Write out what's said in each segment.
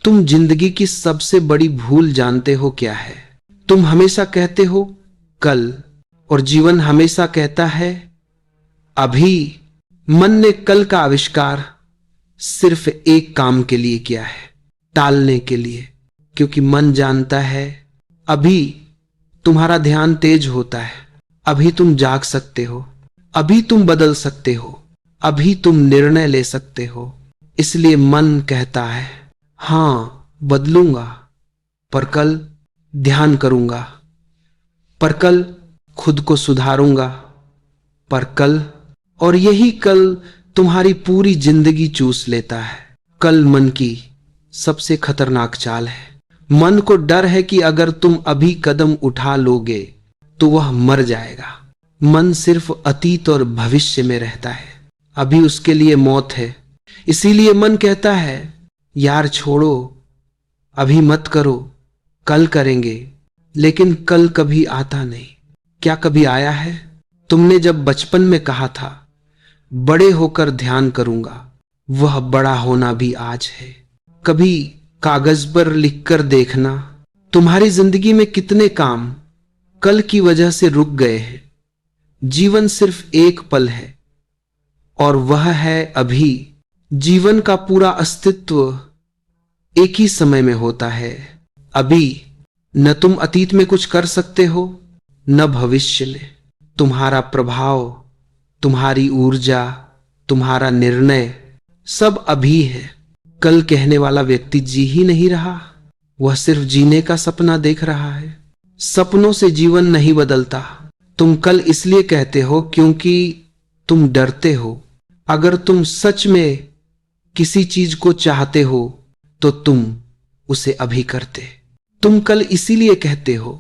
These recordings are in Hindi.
तुम जिंदगी की सबसे बड़ी भूल जानते हो क्या है? तुम हमेशा कहते हो कल, और जीवन हमेशा कहता है अभी। मन ने कल का आविष्कार सिर्फ एक काम के लिए किया है, टालने के लिए। क्योंकि मन जानता है अभी तुम्हारा ध्यान तेज होता है, अभी तुम जाग सकते हो, अभी तुम बदल सकते हो, अभी तुम निर्णय ले सकते हो। इसलिए मन कहता है हां बदलूंगा, पर कल ध्यान करूंगा, पर कल खुद को सुधारूंगा, पर कल। और यही कल तुम्हारी पूरी जिंदगी चूस लेता है। कल मन की सबसे खतरनाक चाल है। मन को डर है कि अगर तुम अभी कदम उठा लोगे तो वह मर जाएगा। मन सिर्फ अतीत और भविष्य में रहता है, अभी उसके लिए मौत है। इसीलिए मन कहता है यार छोड़ो, अभी मत करो, कल करेंगे। लेकिन कल कभी आता नहीं। क्या कभी आया है? तुमने जब बचपन में कहा था बड़े होकर ध्यान करूंगा, वह बड़ा होना भी आज है। कभी कागज पर लिखकर देखना तुम्हारी जिंदगी में कितने काम कल की वजह से रुक गए हैं। जीवन सिर्फ एक पल है और वह है अभी। जीवन का पूरा अस्तित्व एक ही समय में होता है, अभी। न तुम अतीत में कुछ कर सकते हो, न भविष्य में। तुम्हारा प्रभाव, तुम्हारी ऊर्जा, तुम्हारा निर्णय सब अभी है। कल कहने वाला व्यक्ति जी ही नहीं रहा, वह सिर्फ जीने का सपना देख रहा है। सपनों से जीवन नहीं बदलता। तुम कल इसलिए कहते हो क्योंकि तुम डरते हो। अगर तुम सच में किसी चीज को चाहते हो तो तुम उसे अभी करते। तुम कल इसीलिए कहते हो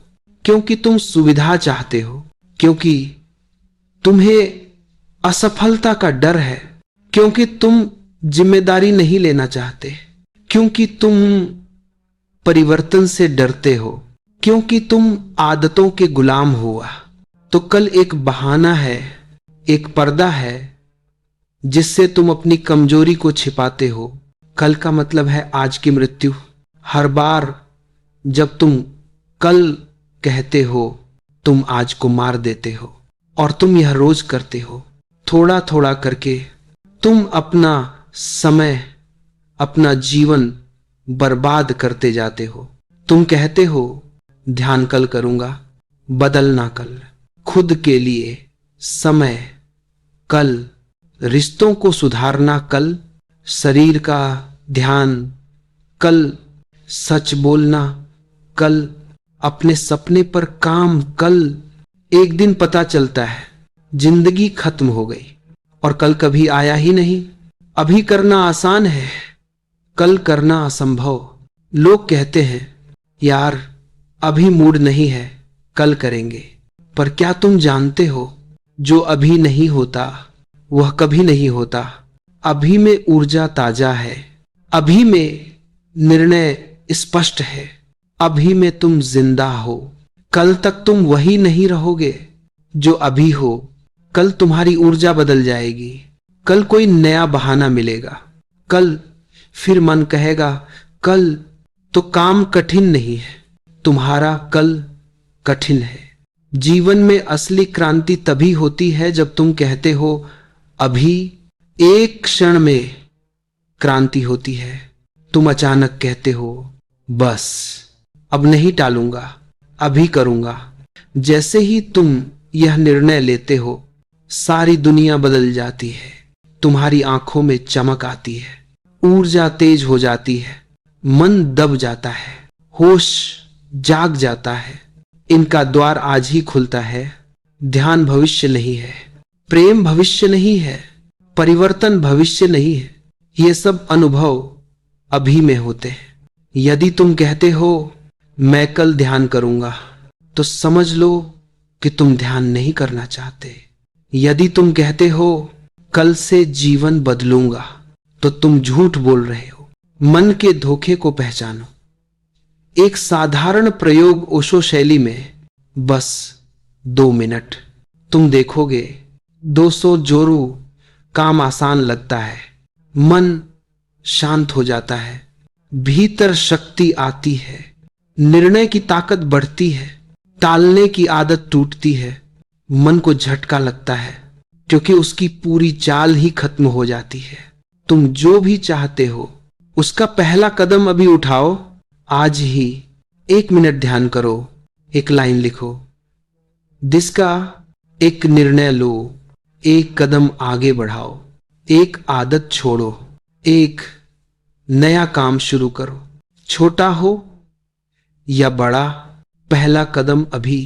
क्योंकि तुम सुविधा चाहते हो, क्योंकि तुम्हें असफलता का डर है, क्योंकि तुम जिम्मेदारी नहीं लेना चाहते, क्योंकि तुम परिवर्तन से डरते हो, क्योंकि तुम आदतों के गुलाम हुआ। तो कल एक बहाना है, एक पर्दा है जिससे तुम अपनी कमजोरी को छिपाते हो। कल का मतलब है आज की मृत्यु। हर बार जब तुम कल कहते हो तुम आज को मार देते हो, और तुम यह रोज करते हो। थोड़ा थोड़ा करके तुम अपना समय, अपना जीवन बर्बाद करते जाते हो। तुम कहते हो ध्यान कल करूंगा, बदलना कल, खुद के लिए समय कल, रिश्तों को सुधारना कल, शरीर का ध्यान कल, सच बोलना कल, अपने सपने पर काम कल। एक दिन पता चलता है जिंदगी खत्म हो गई और कल कभी आया ही नहीं। अभी करना आसान है, कल करना असंभव। लोग कहते हैं यार अभी मूड नहीं है, कल करेंगे। पर क्या तुम जानते हो जो अभी नहीं होता वह कभी नहीं होता। अभी में ऊर्जा ताजा है, अभी में निर्णय स्पष्ट है, अभी में तुम जिंदा हो। कल तक तुम वही नहीं रहोगे जो अभी हो। कल तुम्हारी ऊर्जा बदल जाएगी, कल कोई नया बहाना मिलेगा। कल फिर मन कहेगा कल तो काम कठिन नहीं है, तुम्हारा कल कठिन है। जीवन में असली क्रांति तभी होती है जब तुम कहते हो अभी। एक क्षण में क्रांति होती है। तुम अचानक कहते हो बस अब नहीं टालूंगा, अभी करूंगा। जैसे ही तुम यह निर्णय लेते हो सारी दुनिया बदल जाती है। तुम्हारी आंखों में चमक आती है, ऊर्जा तेज हो जाती है, मन दब जाता है, होश जाग जाता है। इनका द्वार आज ही खुलता है। ध्यान भविष्य नहीं है, प्रेम भविष्य नहीं है, परिवर्तन भविष्य नहीं है। ये सब अनुभव अभी में होते हैं। यदि तुम कहते हो मैं कल ध्यान करूंगा तो समझ लो कि तुम ध्यान नहीं करना चाहते। यदि तुम कहते हो कल से जीवन बदलूंगा तो तुम झूठ बोल रहे हो। मन के धोखे को पहचानो। एक साधारण प्रयोग ओशो शैली में, बस 2 मिनट। तुम देखोगे 200 जोरू काम आसान लगता है, मन शांत हो जाता है, भीतर शक्ति आती है, निर्णय की ताकत बढ़ती है, टालने की आदत टूटती है। मन को झटका लगता है क्योंकि उसकी पूरी चाल ही खत्म हो जाती है। तुम जो भी चाहते हो उसका पहला कदम अभी उठाओ। आज ही 1 मिनट ध्यान करो, एक लाइन लिखो, जिसका एक निर्णय लो, एक कदम आगे बढ़ाओ, एक आदत छोड़ो, एक नया काम शुरू करो। छोटा हो या बड़ा, पहला कदम अभी।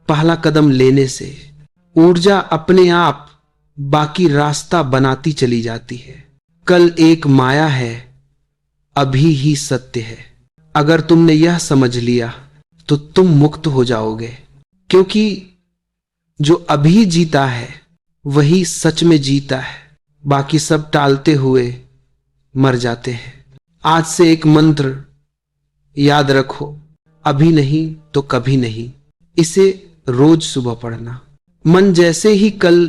पहला कदम लेने से ऊर्जा अपने आप बाकी रास्ता बनाती चली जाती है। कल एक माया है, अभी ही सत्य है। अगर तुमने यह समझ लिया तो तुम मुक्त हो जाओगे, क्योंकि जो अभी जीता है वही सच में जीता है। बाकी सब टालते हुए मर जाते हैं। आज से एक मंत्र याद रखो, अभी नहीं तो कभी नहीं। इसे रोज सुबह पढ़ना। मन जैसे ही कल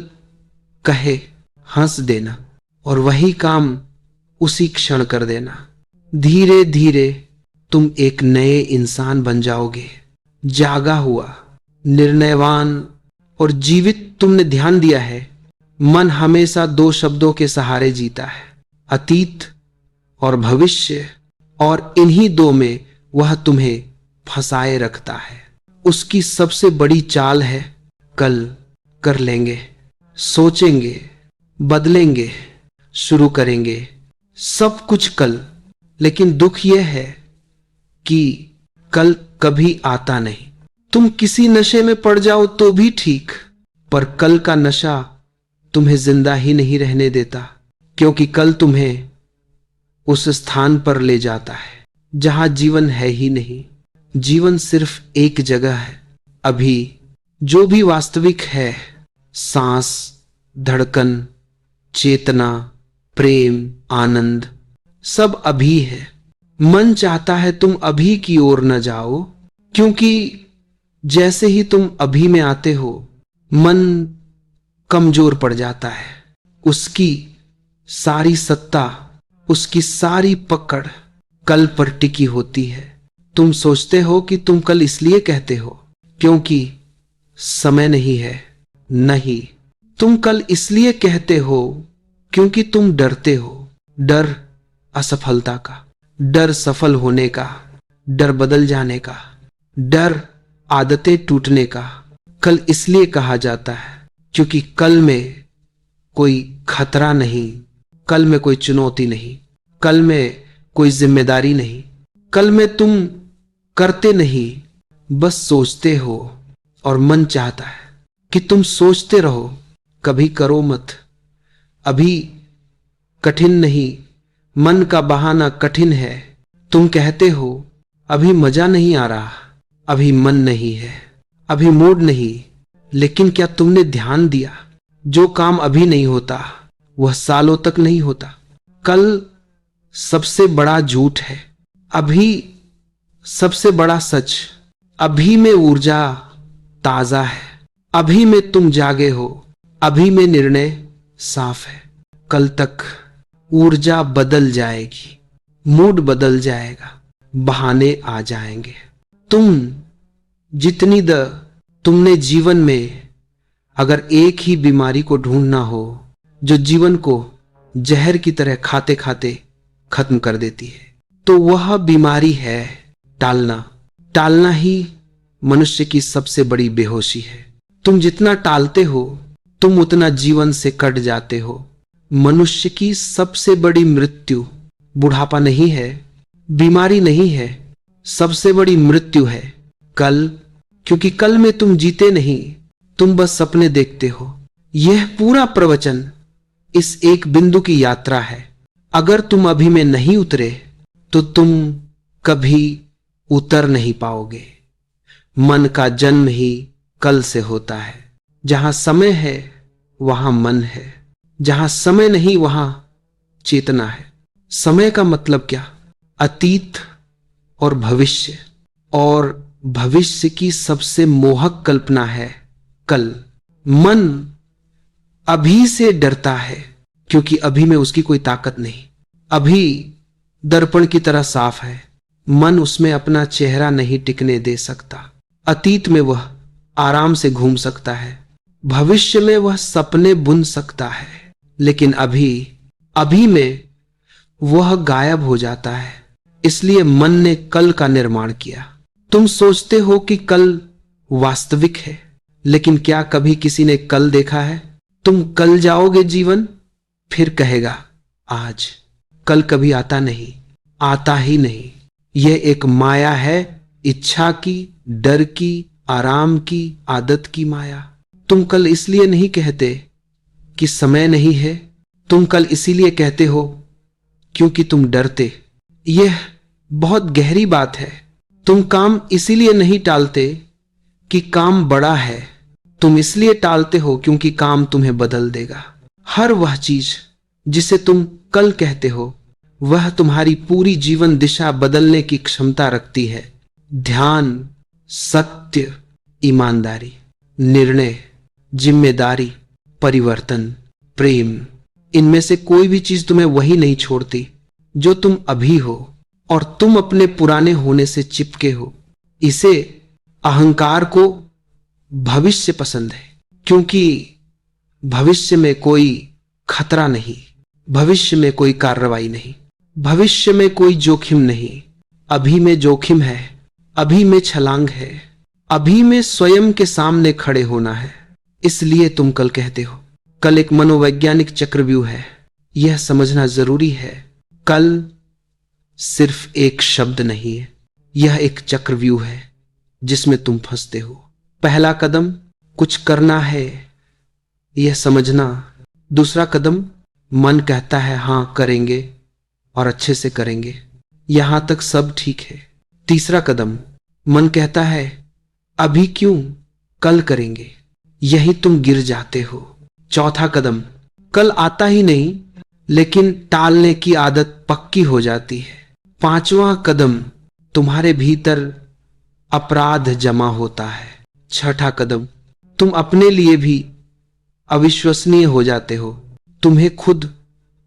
कहे हंस देना और वही काम उसी क्षण कर देना। धीरे धीरे तुम एक नए इंसान बन जाओगे, जागा हुआ, निर्णयवान और जीवित। तुमने ध्यान दिया है, मन हमेशा 2 शब्दों के सहारे जीता है, अतीत और भविष्य, और इन्हीं 2 में वह तुम्हें फंसाए रखता है। उसकी सबसे बड़ी चाल है कल कर लेंगे, सोचेंगे, बदलेंगे, शुरू करेंगे, सब कुछ कल। लेकिन दुख यह है कि कल कभी आता नहीं। तुम किसी नशे में पड़ जाओ तो भी ठीक, पर कल का नशा तुम्हें जिंदा ही नहीं रहने देता, क्योंकि कल तुम्हें उस स्थान पर ले जाता है जहां जीवन है ही नहीं। जीवन सिर्फ एक जगह है, अभी। जो भी वास्तविक है, सांस, धड़कन, चेतना, प्रेम, आनंद, सब अभी है। मन चाहता है तुम अभी की ओर न जाओ, क्योंकि जैसे ही तुम अभी में आते हो मन कमजोर पड़ जाता है। उसकी सारी सत्ता, उसकी सारी पकड़ कल पर टिकी होती है। तुम सोचते हो कि तुम कल इसलिए कहते हो क्योंकि समय नहीं है। नहीं, तुम कल इसलिए कहते हो क्योंकि तुम डरते हो। डर असफलता का, डर सफल होने का, डर बदल जाने का, डर आदतें टूटने का। कल इसलिए कहा जाता है क्योंकि कल में कोई खतरा नहीं, कल में कोई चुनौती नहीं, कल में कोई जिम्मेदारी नहीं। कल में तुम करते नहीं, बस सोचते हो, और मन चाहता है कि तुम सोचते रहो, कभी करो मत। अभी कठिन नहीं, मन का बहाना कठिन है। तुम कहते हो अभी मजा नहीं आ रहा, अभी मन नहीं है, अभी मूड नहीं। लेकिन क्या तुमने ध्यान दिया, जो काम अभी नहीं होता वह सालों तक नहीं होता। कल सबसे बड़ा झूठ है, अभी सबसे बड़ा सच। अभी में ऊर्जा ताजा है, अभी में तुम जागे हो, अभी में निर्णय साफ है। कल तक ऊर्जा बदल जाएगी, मूड बदल जाएगा, बहाने आ जाएंगे। तुमने जीवन में अगर एक ही बीमारी को ढूंढना हो जो जीवन को जहर की तरह खाते खाते खत्म कर देती है, तो वह बीमारी है टालना। टालना ही मनुष्य की सबसे बड़ी बेहोशी है। तुम जितना टालते हो तुम उतना जीवन से कट जाते हो। मनुष्य की सबसे बड़ी मृत्यु बुढ़ापा नहीं है, बीमारी नहीं है, सबसे बड़ी मृत्यु है कल। क्योंकि कल में तुम जीते नहीं, तुम बस सपने देखते हो। यह पूरा प्रवचन इस एक बिंदु की यात्रा है। अगर तुम अभी में नहीं उतरे तो तुम कभी उतर नहीं पाओगे। मन का जन्म ही कल से होता है। जहां समय है वहां मन है, जहां समय नहीं वहां चेतना है। समय का मतलब क्या? अतीत और भविष्य, और भविष्य की सबसे मोहक कल्पना है कल। मन अभी से डरता है क्योंकि अभी में उसकी कोई ताकत नहीं। अभी दर्पण की तरह साफ है। मन उसमें अपना चेहरा नहीं टिकने दे सकता। अतीत में वह आराम से घूम सकता है, भविष्य में वह सपने बुन सकता है, लेकिन अभी में वह गायब हो जाता है। इसलिए मन ने कल का निर्माण किया। तुम सोचते हो कि कल वास्तविक है, लेकिन क्या कभी किसी ने कल देखा है? तुम कल जाओगे जीवन, फिर कहेगा आज। कल कभी आता नहीं, आता ही नहीं। यह एक माया है, इच्छा की, डर की, आराम की, आदत की माया। तुम कल इसलिए नहीं कहते कि समय नहीं है, तुम कल इसीलिए कहते हो क्योंकि तुम डरते। यह बहुत गहरी बात है। तुम काम इसीलिए नहीं टालते कि काम बड़ा है, तुम इसलिए टालते हो क्योंकि काम तुम्हें बदल देगा। हर वह चीज जिसे तुम कल कहते हो, वह तुम्हारी पूरी जीवन दिशा बदलने की क्षमता रखती है। ध्यान, सत्य, ईमानदारी, निर्णय, जिम्मेदारी, परिवर्तन, प्रेम, इनमें से कोई भी चीज तुम्हें वही नहीं छोड़ती जो तुम अभी हो, और तुम अपने पुराने होने से चिपके हो। इसे अहंकार को भविष्य पसंद है, क्योंकि भविष्य में कोई खतरा नहीं, भविष्य में कोई कार्रवाई नहीं, भविष्य में कोई जोखिम नहीं। अभी में जोखिम है, अभी में छलांग है, अभी में स्वयं के सामने खड़े होना है। इसलिए तुम कल कहते हो। कल एक मनोवैज्ञानिक चक्रव्यूह है, यह समझना जरूरी है। कल सिर्फ एक शब्द नहीं है, यह एक चक्रव्यूह है जिसमें तुम फंसते हो। पहला कदम कुछ करना है, यह समझना। दूसरा कदम मन कहता है हां करेंगे और अच्छे से करेंगे, यहां तक सब ठीक है। तीसरा कदम मन कहता है अभी क्यों, कल करेंगे, यही तुम गिर जाते हो। चौथा कदम कल आता ही नहीं, लेकिन टालने की आदत पक्की हो जाती है। पांचवा कदम तुम्हारे भीतर अपराध जमा होता है। छठा कदम तुम अपने लिए भी अविश्वसनीय हो जाते हो, तुम्हें खुद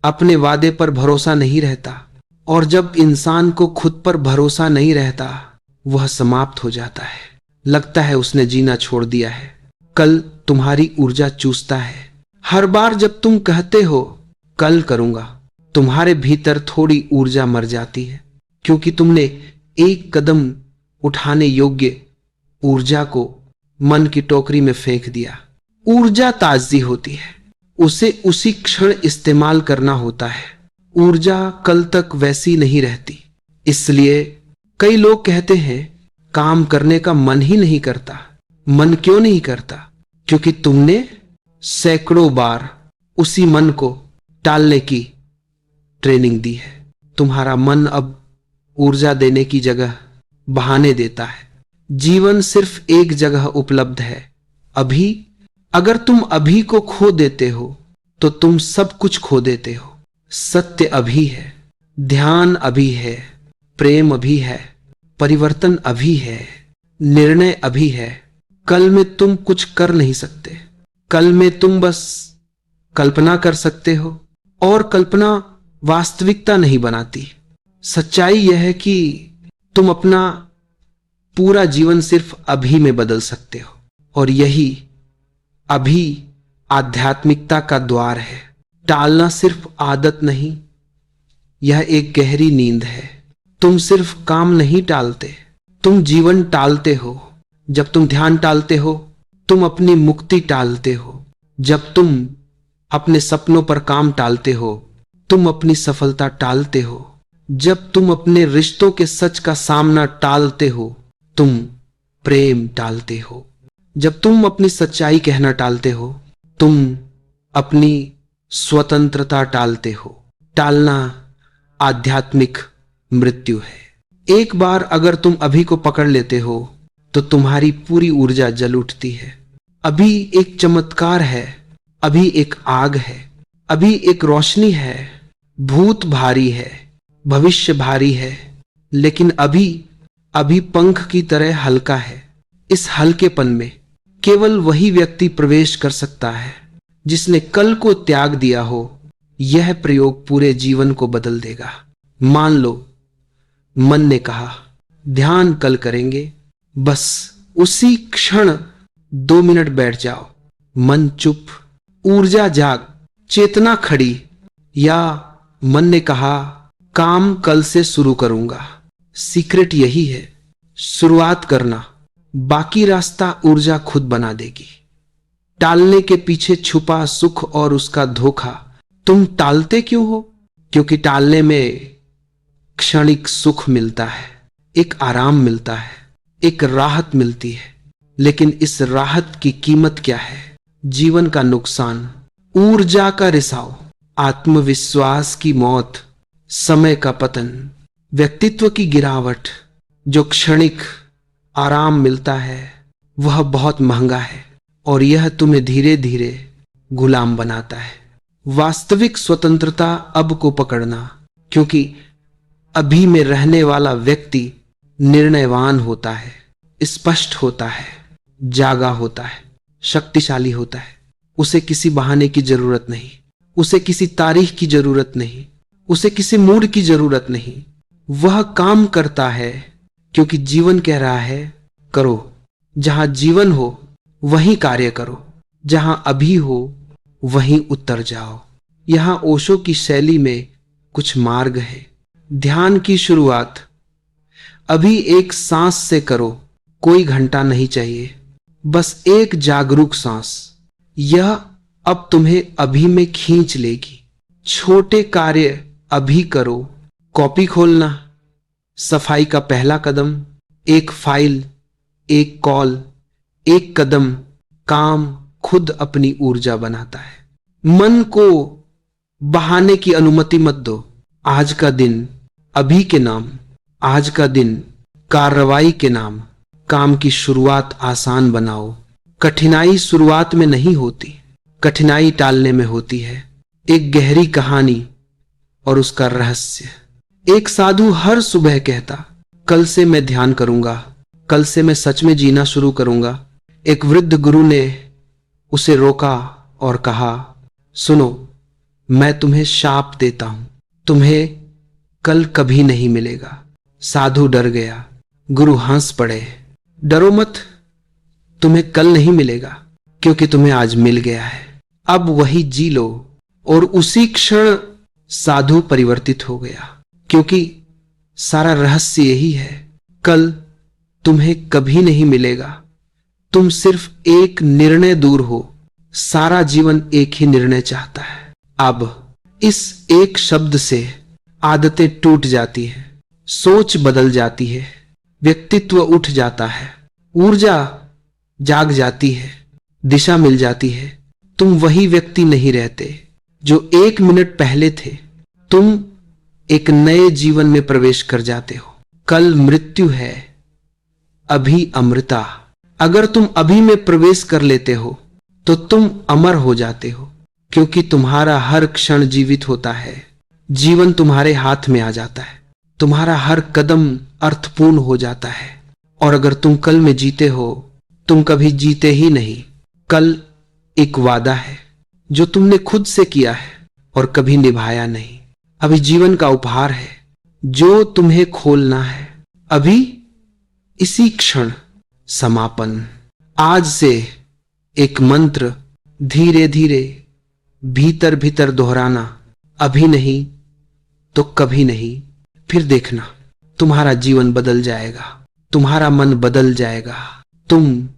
अपने वादे पर भरोसा नहीं रहता, और जब इंसान को खुद पर भरोसा नहीं रहता, वह समाप्त हो जाता है। लगता है उसने जीना छोड़ दिया है। कल तुम्हारी ऊर्जा चूसता है। हर बार जब तुम कहते हो कल करूंगा, तुम्हारे भीतर थोड़ी ऊर्जा मर जाती है, क्योंकि तुमने एक कदम उठाने योग्य ऊर्जा को मन की टोकरी में फेंक दिया। ऊर्जा ताजी होती है, उसे उसी क्षण इस्तेमाल करना होता है। ऊर्जा कल तक वैसी नहीं रहती। इसलिए कई लोग कहते हैं काम करने का मन ही नहीं करता। मन क्यों नहीं करता? क्योंकि तुमने सैकड़ों बार उसी मन को टालने की ट्रेनिंग दी है। तुम्हारा मन अब ऊर्जा देने की जगह बहाने देता है। जीवन सिर्फ एक जगह उपलब्ध है, अभी। अगर तुम अभी को खो देते हो तो तुम सब कुछ खो देते हो। सत्य अभी है, ध्यान अभी है, प्रेम अभी है, परिवर्तन अभी है, निर्णय अभी है। कल में तुम कुछ कर नहीं सकते। कल में तुम बस कल्पना कर सकते हो, और कल्पना वास्तविकता नहीं बनाती। सच्चाई यह है कि तुम अपना पूरा जीवन सिर्फ अभी में बदल सकते हो, और यही अभी आध्यात्मिकता का द्वार है। टालना सिर्फ आदत नहीं, यह एक गहरी नींद है। तुम सिर्फ काम नहीं टालते, तुम जीवन टालते हो। जब तुम ध्यान टालते हो, तुम अपनी मुक्ति टालते हो। जब तुम अपने सपनों पर काम टालते हो, तुम अपनी सफलता टालते हो। जब तुम अपने रिश्तों के सच का सामना टालते हो, तुम प्रेम टालते हो। जब तुम अपनी सच्चाई कहना टालते हो, तुम अपनी स्वतंत्रता टालते हो। टालना आध्यात्मिक मृत्यु है। एक बार अगर तुम अभी को पकड़ लेते हो तो तुम्हारी पूरी ऊर्जा जल उठती है। अभी एक चमत्कार है, अभी एक आग है, अभी एक रोशनी है। भूत भारी है, भविष्य भारी है, लेकिन अभी पंख की तरह हल्का है। इस हल्केपन में केवल वही व्यक्ति प्रवेश कर सकता है जिसने कल को त्याग दिया हो। यह प्रयोग पूरे जीवन को बदल देगा। मान लो, मन ने कहा, ध्यान कल करेंगे। बस उसी क्षण 2 मिनट बैठ जाओ। मन चुप, ऊर्जा जाग, चेतना खड़ी। या मन ने कहा, काम कल से शुरू करूंगा। सीक्रेट यही है, शुरुआत करना, बाकी रास्ता ऊर्जा खुद बना देगी। टालने के पीछे छुपा सुख और उसका धोखा। तुम टालते क्यों हो? क्योंकि टालने में क्षणिक सुख मिलता है, एक आराम मिलता है, एक राहत मिलती है। लेकिन इस राहत की कीमत क्या है? जीवन का नुकसान, ऊर्जा का रिसाव, आत्मविश्वास की मौत, समय का पतन, व्यक्तित्व की गिरावट। जो क्षणिक आराम मिलता है वह बहुत महंगा है और यह तुम्हें धीरे धीरे गुलाम बनाता है। वास्तविक स्वतंत्रता अब को पकड़ना, क्योंकि अभी में रहने वाला व्यक्ति निर्णयवान होता है, स्पष्ट होता है, जागा होता है, शक्तिशाली होता है। उसे किसी बहाने की जरूरत नहीं, उसे किसी तारीख की जरूरत नहीं, उसे किसी मूड की जरूरत नहीं। वह काम करता है क्योंकि जीवन कह रहा है करो। जहां जीवन हो वहीं कार्य करो, जहां अभी हो वहीं उतर जाओ। यहां ओशो की शैली में कुछ मार्ग है। ध्यान की शुरुआत अभी एक सांस से करो। कोई घंटा नहीं चाहिए, बस एक जागरूक सांस। यह अब तुम्हें अभी में खींच लेगी। छोटे कार्य अभी करो। कॉपी खोलना, सफाई का पहला कदम, एक फाइल, एक कॉल, एक कदम। काम खुद अपनी ऊर्जा बनाता है। मन को बहाने की अनुमति मत दो। आज का दिन अभी के नाम, आज का दिन कार्रवाई के नाम। काम की शुरुआत आसान बनाओ। कठिनाई शुरुआत में नहीं होती, कठिनाई टालने में होती है। एक गहरी कहानी और उसका रहस्य। एक साधु हर सुबह कहता, कल से मैं ध्यान करूंगा, कल से मैं सच में जीना शुरू करूंगा। एक वृद्ध गुरु ने उसे रोका और कहा, सुनो, मैं तुम्हें शाप देता हूं, तुम्हें कल कभी नहीं मिलेगा। साधु डर गया। गुरु हंस पड़े, डरो मत, तुम्हें कल नहीं मिलेगा, क्योंकि तुम्हें आज मिल गया है। अब वही जी लो। और उसी क्षण साधु परिवर्तित हो गया, क्योंकि सारा रहस्य यही है। कल तुम्हें कभी नहीं मिलेगा, तुम सिर्फ एक निर्णय दूर हो। सारा जीवन एक ही निर्णय चाहता है। अब इस एक शब्द से आदतें टूट जाती है, सोच बदल जाती है, व्यक्तित्व उठ जाता है, ऊर्जा जाग जाती है, दिशा मिल जाती है। तुम वही व्यक्ति नहीं रहते जो 1 मिनट पहले थे। तुम एक नए जीवन में प्रवेश कर जाते हो। कल मृत्यु है, अभी अमृता। अगर तुम अभी में प्रवेश कर लेते हो तो तुम अमर हो जाते हो, क्योंकि तुम्हारा हर क्षण जीवित होता है। जीवन तुम्हारे हाथ में आ जाता है, तुम्हारा हर कदम अर्थपूर्ण हो जाता है। और अगर तुम कल में जीते हो, तुम कभी जीते ही नहीं। कल एक वादा है जो तुमने खुद से किया है और कभी निभाया नहीं। अभी जीवन का उपहार है जो तुम्हें खोलना है। अभी इसी क्षण समापन। आज से एक मंत्र धीरे धीरे भीतर भीतर दोहराना, अभी नहीं तो कभी नहीं। फिर देखना, तुम्हारा जीवन बदल जाएगा, तुम्हारा मन बदल जाएगा। तुम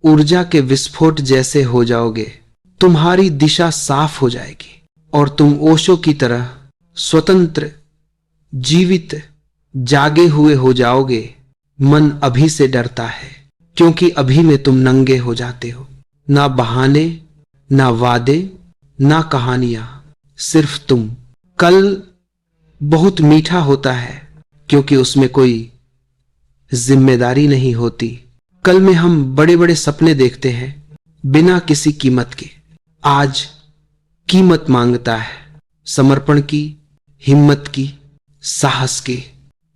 ऊर्जा के विस्फोट जैसे हो जाओगे, तुम्हारी दिशा साफ हो जाएगी और तुम ओशो की तरह स्वतंत्र, जीवित, जागे हुए हो जाओगे। मन अभी से डरता है, क्योंकि अभी में तुम नंगे हो जाते हो। ना बहाने, ना वादे, ना कहानियां, सिर्फ तुम। कल बहुत मीठा होता है, क्योंकि उसमें कोई जिम्मेदारी नहीं होती। कल में हम बड़े बड़े सपने देखते हैं, बिना किसी कीमत के। आज कीमत मांगता है, समर्पण की, हिम्मत की, साहस की।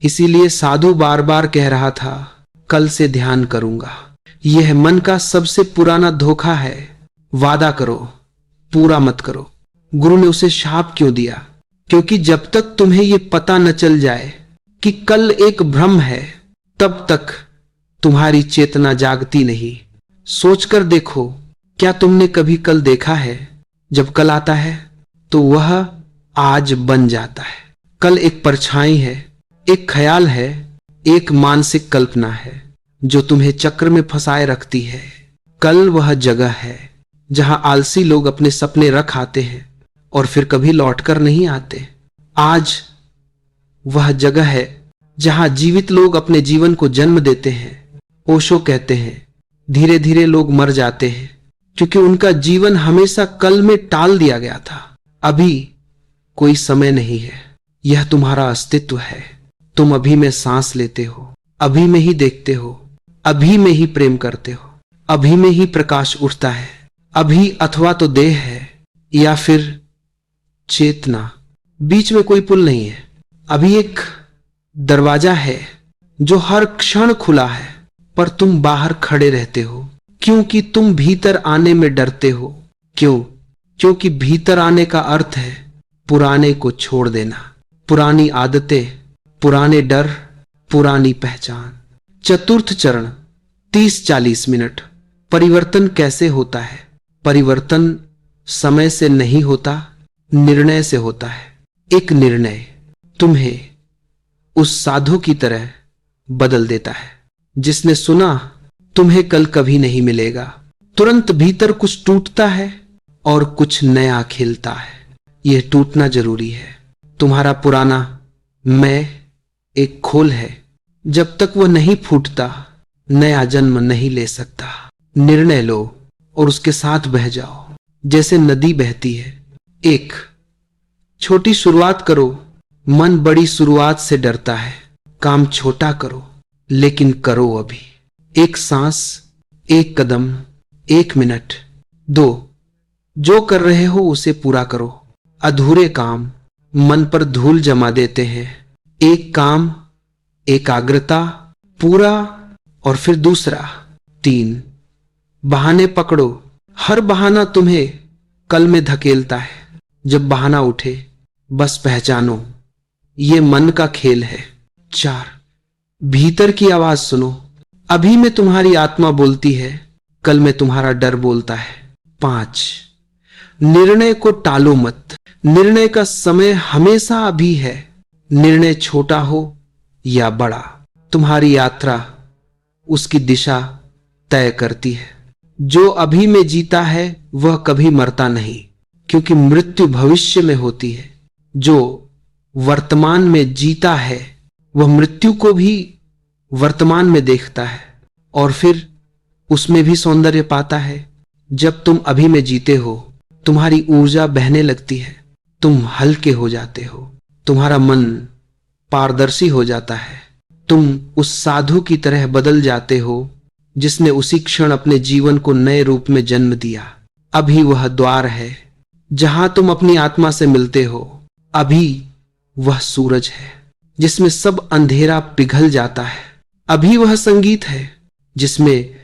इसीलिए साधु बार बार कह रहा था, कल से ध्यान करूंगा। यह मन का सबसे पुराना धोखा है। वादा करो, पूरा मत करो। गुरु ने उसे शाप क्यों दिया? क्योंकि जब तक तुम्हें यह पता न चल जाए कि कल एक भ्रम है, तब तक तुम्हारी चेतना जागती नहीं। सोचकर देखो, क्या तुमने कभी कल देखा है? जब कल आता है तो वह आज बन जाता है। कल एक परछाई है, एक ख्याल है, एक मानसिक कल्पना है जो तुम्हें चक्र में फंसाए रखती है। कल वह जगह है जहां आलसी लोग अपने सपने रख आते हैं और फिर कभी लौटकर नहीं आते। आज वह जगह है जहां जीवित लोग अपने जीवन को जन्म देते हैं। ओशो कहते हैं, धीरे धीरे लोग मर जाते हैं क्योंकि उनका जीवन हमेशा कल में टाल दिया गया था। अभी कोई समय नहीं है, यह तुम्हारा अस्तित्व है। तुम अभी में सांस लेते हो, अभी में ही देखते हो, अभी में ही प्रेम करते हो, अभी में ही प्रकाश उठता है। अभी अथवा तो देह है या फिर चेतना, बीच में कोई पुल नहीं है। अभी एक दरवाजा है जो हर क्षण खुला है, पर तुम बाहर खड़े रहते हो क्योंकि तुम भीतर आने में डरते हो। क्यों? क्योंकि भीतर आने का अर्थ है पुराने को छोड़ देना, पुरानी आदतें, पुराने डर, पुरानी पहचान। चतुर्थ चरण 30-40 मिनट। परिवर्तन कैसे होता है? परिवर्तन समय से नहीं होता, निर्णय से होता है। एक निर्णय तुम्हें उस साधु की तरह बदल देता है जिसने सुना तुम्हें कल कभी नहीं मिलेगा। तुरंत भीतर कुछ टूटता है और कुछ नया खिलता है। यह टूटना जरूरी है। तुम्हारा पुराना मैं एक खोल है, जब तक वह नहीं फूटता नया जन्म नहीं ले सकता। निर्णय लो और उसके साथ बह जाओ जैसे नदी बहती है। एक छोटी शुरुआत करो। मन बड़ी शुरुआत से डरता है। काम छोटा करो लेकिन करो अभी। एक सांस, एक कदम, 1 मिनट। 2 जो कर रहे हो उसे पूरा करो। अधूरे काम मन पर धूल जमा देते हैं। एक काम, एकाग्रता, पूरा और फिर दूसरा। 3 बहाने पकड़ो। हर बहाना तुम्हें कल में धकेलता है। जब बहाना उठे बस पहचानो ये मन का खेल है। 4 भीतर की आवाज सुनो। अभी में तुम्हारी आत्मा बोलती है, कल में तुम्हारा डर बोलता है। 5 निर्णय को टालो मत। निर्णय का समय हमेशा अभी है। निर्णय छोटा हो या बड़ा, तुम्हारी यात्रा उसकी दिशा तय करती है। जो अभी में जीता है वह कभी मरता नहीं, क्योंकि मृत्यु भविष्य में होती है। जो वर्तमान में जीता है वह मृत्यु को भी वर्तमान में देखता है और फिर उसमें भी सौंदर्य पाता है। जब तुम अभी में जीते हो तुम्हारी ऊर्जा बहने लगती है। तुम हल्के हो जाते हो। तुम्हारा मन पारदर्शी हो जाता है। तुम उस साधु की तरह बदल जाते हो जिसने उसी क्षण अपने जीवन को नए रूप में जन्म दिया। अभी वह द्वार है जहां तुम अपनी आत्मा से मिलते हो। अभी वह सूरज है जिसमें सब अंधेरा पिघल जाता है। अभी वह संगीत है जिसमें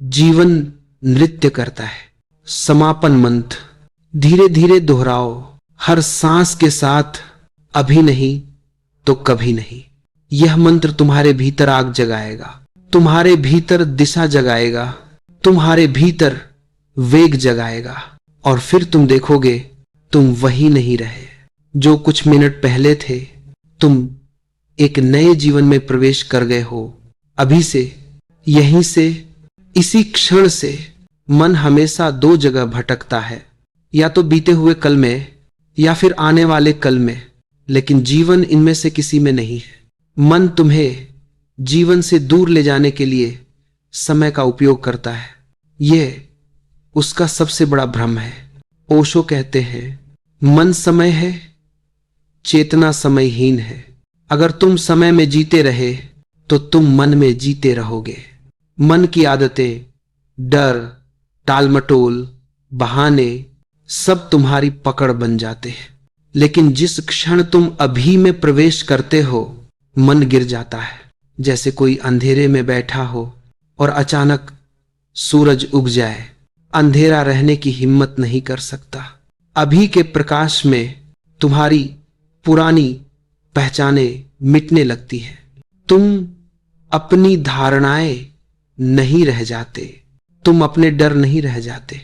जीवन नृत्य करता है। समापन मंत्र धीरे धीरे दोहराओ, हर सांस के साथ, अभी नहीं तो कभी नहीं। यह मंत्र तुम्हारे भीतर आग जगाएगा, तुम्हारे भीतर दिशा जगाएगा, तुम्हारे भीतर वेग जगाएगा और फिर तुम देखोगे तुम वही नहीं रहे जो कुछ मिनट पहले थे। तुम एक नए जीवन में प्रवेश कर गए हो। अभी से, यहीं से, इसी क्षण से। मन हमेशा 2 जगह भटकता है, या तो बीते हुए कल में या फिर आने वाले कल में, लेकिन जीवन इनमें से किसी में नहीं है। मन तुम्हें जीवन से दूर ले जाने के लिए समय का उपयोग करता है। यह उसका सबसे बड़ा भ्रम है। ओशो कहते हैं, मन समय है, चेतना समयहीन है। अगर तुम समय में जीते रहे तो तुम मन में जीते रहोगे। मन की आदतें, डर, टालमटोल, बहाने सब तुम्हारी पकड़ बन जाते हैं। लेकिन जिस क्षण तुम अभी में प्रवेश करते हो मन गिर जाता है, जैसे कोई अंधेरे में बैठा हो और अचानक सूरज उग जाए। अंधेरा रहने की हिम्मत नहीं कर सकता। अभी के प्रकाश में तुम्हारी पुरानी पहचानें मिटने लगती है। तुम अपनी धारणाएं नहीं रह जाते, तुम अपने डर नहीं रह जाते,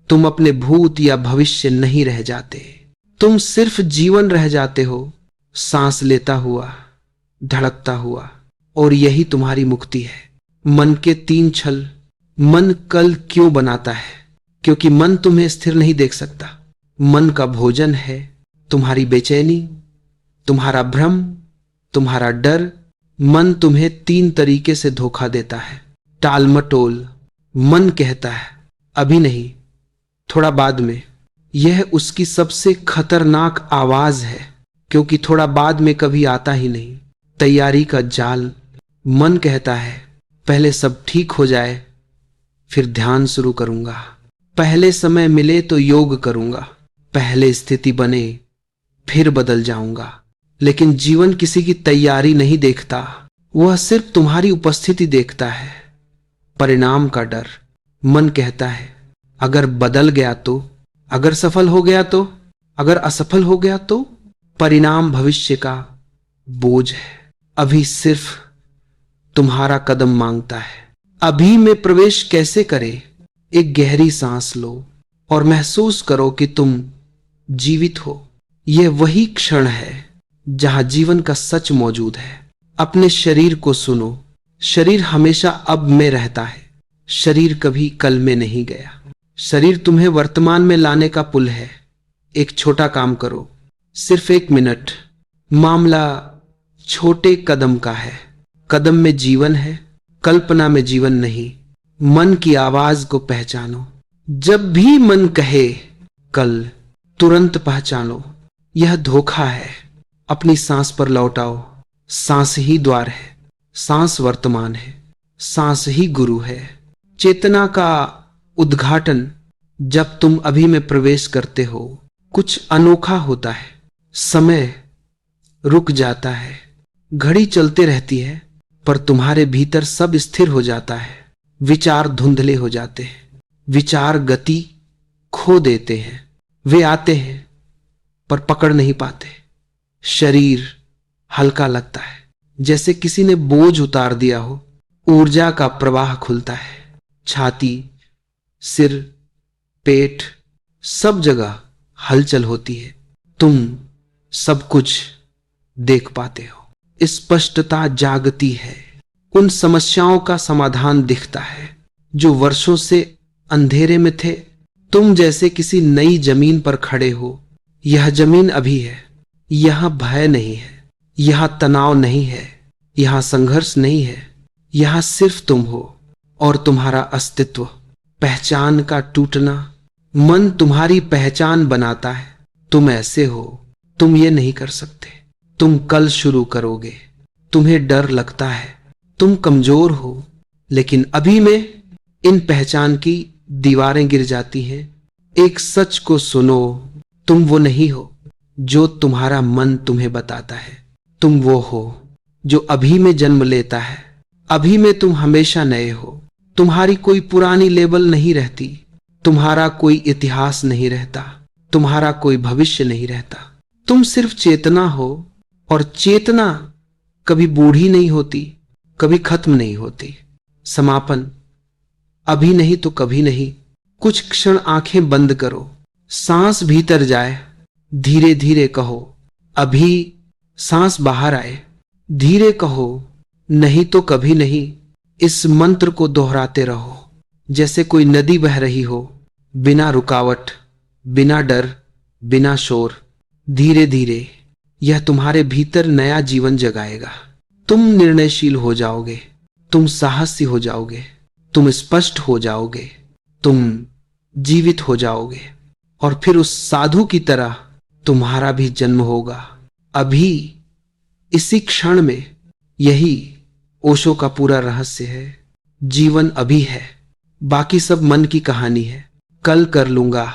तुम अपने भूत या भविष्य नहीं रह जाते। तुम सिर्फ जीवन रह जाते हो, सांस लेता हुआ, धड़कता हुआ। और यही तुम्हारी मुक्ति है। मन के 3 छल। मन कल क्यों बनाता है? क्योंकि मन तुम्हें स्थिर नहीं देख सकता। मन का भोजन है तुम्हारी बेचैनी, तुम्हारा भ्रम, तुम्हारा डर। मन तुम्हें 3 तरीके से धोखा देता है। टाल मटोल। मन कहता है अभी नहीं, थोड़ा बाद में। यह उसकी सबसे खतरनाक आवाज है, क्योंकि थोड़ा बाद में कभी आता ही नहीं। तैयारी का जाल। मन कहता है पहले सब ठीक हो जाए, फिर ध्यान शुरू करूंगा। पहले समय मिले तो योग करूंगा, पहले स्थिति बने फिर बदल जाऊंगा। लेकिन जीवन किसी की तैयारी नहीं देखता, वह सिर्फ तुम्हारी उपस्थिति देखता है। परिणाम का डर। मन कहता है अगर बदल गया तो, अगर सफल हो गया तो, अगर असफल हो गया तो। परिणाम भविष्य का बोझ है। अभी सिर्फ तुम्हारा कदम मांगता है। अभी में प्रवेश कैसे करें? एक गहरी सांस लो और महसूस करो कि तुम जीवित हो। यह वही क्षण है जहां जीवन का सच मौजूद है। अपने शरीर को सुनो। शरीर हमेशा अब में रहता है। शरीर कभी कल में नहीं गया। शरीर तुम्हें वर्तमान में लाने का पुल है। एक छोटा काम करो, सिर्फ 1 मिनट। मामला छोटे कदम का है। कदम में जीवन है, कल्पना में जीवन नहीं। मन की आवाज को पहचानो। जब भी मन कहे कल, तुरंत पहचानो यह धोखा है। अपनी सांस पर लौटाओ। सांस ही द्वार है, सांस वर्तमान है, सांस ही गुरु है। चेतना का उद्घाटन जब तुम अभी में प्रवेश करते हो, कुछ अनोखा होता है। समय रुक जाता है, घड़ी चलते रहती है, पर तुम्हारे भीतर सब स्थिर हो जाता है। विचार धुंधले हो जाते हैं, विचार गति खो देते हैं। वे आते हैं पर पकड़ नहीं पाते। शरीर हल्का लगता है, जैसे किसी ने बोझ उतार दिया हो। ऊर्जा का प्रवाह खुलता है। छाती, सिर, पेट, सब जगह हलचल होती है। तुम सब कुछ देख पाते हो। स्पष्टता जागती है। उन समस्याओं का समाधान दिखता है जो वर्षों से अंधेरे में थे। तुम जैसे किसी नई जमीन पर खड़े हो। यह जमीन अभी है। यहां भय नहीं है, यहां तनाव नहीं है, यहां संघर्ष नहीं है। यहां सिर्फ तुम हो और तुम्हारा अस्तित्व। पहचान का टूटना। मन तुम्हारी पहचान बनाता है। तुम ऐसे हो, तुम ये नहीं कर सकते, तुम कल शुरू करोगे। तुम्हें डर लगता है, तुम कमजोर हो। लेकिन अभी में इन पहचान की दीवारें गिर जाती हैं। एक सच को सुनो, तुम वो नहीं हो जो तुम्हारा मन तुम्हें बताता है। तुम वो हो जो अभी में जन्म लेता है। अभी में तुम हमेशा नए हो। तुम्हारी कोई पुरानी लेबल नहीं रहती, तुम्हारा कोई इतिहास नहीं रहता, तुम्हारा कोई भविष्य नहीं रहता। तुम सिर्फ चेतना हो, और चेतना कभी बूढ़ी नहीं होती, कभी खत्म नहीं होती। समापन। अभी नहीं तो कभी नहीं। कुछ क्षण आंखें बंद करो, सांस भीतर जाए। धीरे धीरे कहो अभी। सांस बाहर आए। धीरे कहो नहीं तो कभी नहीं। इस मंत्र को दोहराते रहो जैसे कोई नदी बह रही हो, बिना रुकावट, बिना डर, बिना शोर। धीरे धीरे यह तुम्हारे भीतर नया जीवन जगाएगा। तुम निर्णयशील हो जाओगे, तुम साहसी हो जाओगे, तुम स्पष्ट हो जाओगे, तुम जीवित हो जाओगे। और फिर उस साधु की तरह तुम्हारा भी जन्म होगा। अभी, इसी क्षण में। यही ओशो का पूरा रहस्य है। जीवन अभी है, बाकी सब मन की कहानी है। कल कर लूंगा,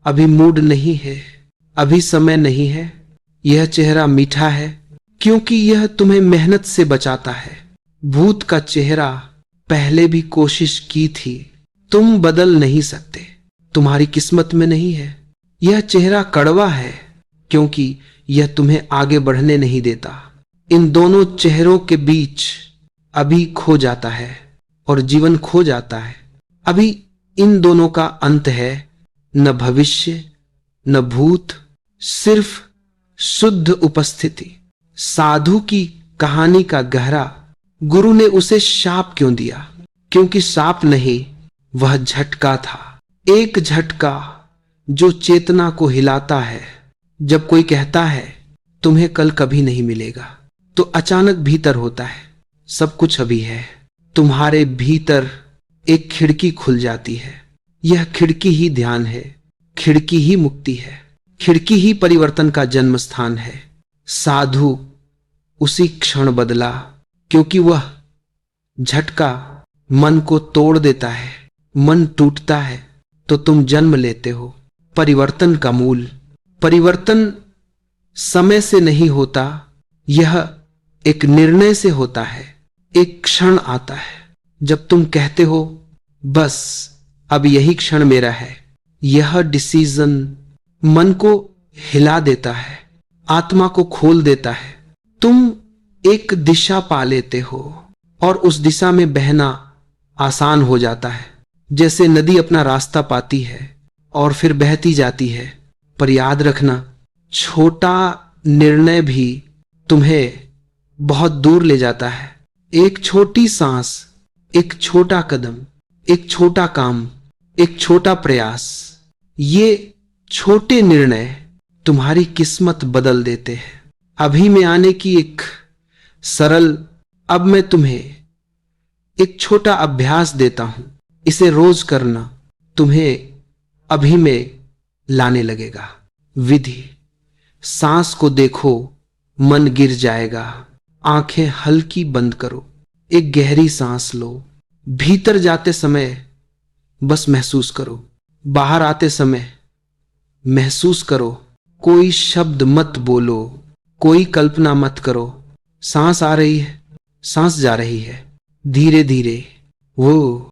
अभी मूड नहीं है, अभी समय नहीं है। यह चेहरा मीठा है क्योंकि यह तुम्हें मेहनत से बचाता है। भूत का चेहरा पहले भी कोशिश की थी, तुम बदल नहीं सकते, तुम्हारी किस्मत में नहीं है। यह चेहरा कड़वा है क्योंकि यह तुम्हें आगे बढ़ने नहीं देता। इन दोनों चेहरों के बीच अभी खो जाता है और जीवन खो जाता है। अभी इन दोनों का अंत है, न भविष्य न भूत, सिर्फ शुद्ध उपस्थिति। साधु की कहानी का गहरा, गुरु ने उसे शाप क्यों दिया? क्योंकि शाप नहीं, वह झटका था। एक झटका जो चेतना को हिलाता है। जब कोई कहता है तुम्हें कल कभी नहीं मिलेगा, तो अचानक भीतर होता है सब कुछ अभी है। तुम्हारे भीतर एक खिड़की खुल जाती है। यह खिड़की ही ध्यान है, खिड़की ही मुक्ति है, खिड़की ही परिवर्तन का जन्म स्थान है। साधु उसी क्षण बदला, क्योंकि वह झटका मन को तोड़ देता है। मन टूटता है तो तुम जन्म लेते हो। परिवर्तन का मूल, परिवर्तन समय से नहीं होता, यह एक निर्णय से होता है। एक क्षण आता है जब तुम कहते हो बस अब यही क्षण मेरा है। यह डिसीजन मन को हिला देता है, आत्मा को खोल देता है। तुम एक दिशा पा लेते हो और उस दिशा में बहना आसान हो जाता है। जैसे नदी अपना रास्ता पाती है और फिर बहती जाती है। पर याद रखना, छोटा निर्णय भी तुम्हें बहुत दूर ले जाता है। एक छोटी सांस, एक छोटा कदम, एक छोटा काम, एक छोटा प्रयास, ये छोटे निर्णय तुम्हारी किस्मत बदल देते हैं। अभी में आने की एक सरल, अब मैं तुम्हें एक छोटा अभ्यास देता हूं, इसे रोज करना, तुम्हें अभी में लाने लगेगा। विधि, सांस को देखो, मन गिर जाएगा। आंखें हल्की बंद करो, एक गहरी सांस लो। भीतर जाते समय बस महसूस करो, बाहर आते समय महसूस करो। कोई शब्द मत बोलो, कोई कल्पना मत करो। सांस आ रही है, सांस जा रही है। धीरे धीरे वो